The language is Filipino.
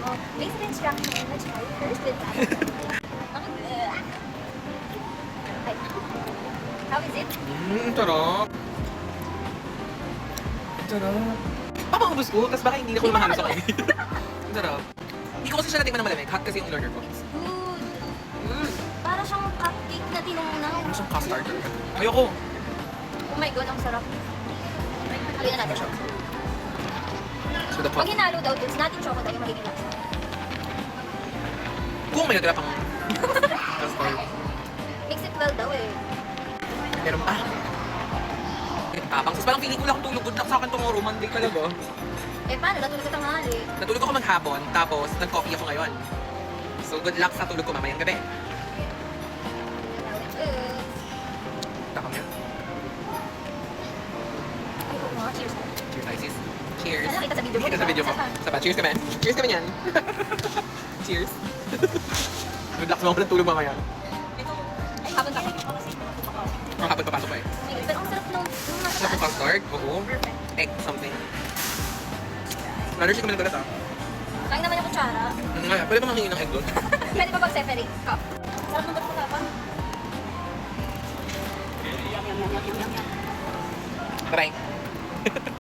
mo, basic instruction, let's try first with that. Ay. How is it? Sarap. Sarap. Papangubos ko, tapos baka hindi na ko mahanap sa kainin. Ang sarap. Hindi ko kasi siya natikman na malamig. Hot kasi yung in-order ko. Good. Para siyang cupcake na tinunaw. Ano siyang custard talaga? Ayoko. Oh my God, ang sarap. Haluin na natin siya. So the Pag hinalo daw, it's not in chocolate, yung magiging lasa. Kung may natira pang custard. Mix it well daw eh. Pero tapang. Tapos parang feeling ko lang tulog. Good luck sa akin tomorrow. Monday talaga. Eh paano? Natulog sa tanghali. Natulog ako maghapon. Tapos nag-coffee ako ngayon. So good luck sa tulog ko mamayang gabi. Now it is. Takam yan. Ay, oo nga. Cheers. Cheers, Isis. Cheers. Sana nakita sa video mo. Kita sa video mo. Saba, cheers kami. Cheers kami yan. Cheers. Good luck sa mga tulog mamaya. Ito. Ay, hapon pa. Ang hapon papasok pa eh. Pero ang sarap nung nasa Sarap ng taas. custard. Oo. Perfect. Egg something. Allergic kami ng galat ah. Kain naman yung kutsara. Ano nga, pwede ba manghingi ng egg doon? Pwede pa pag-separate cup. Sarap ng ba't pa. Bye-bye.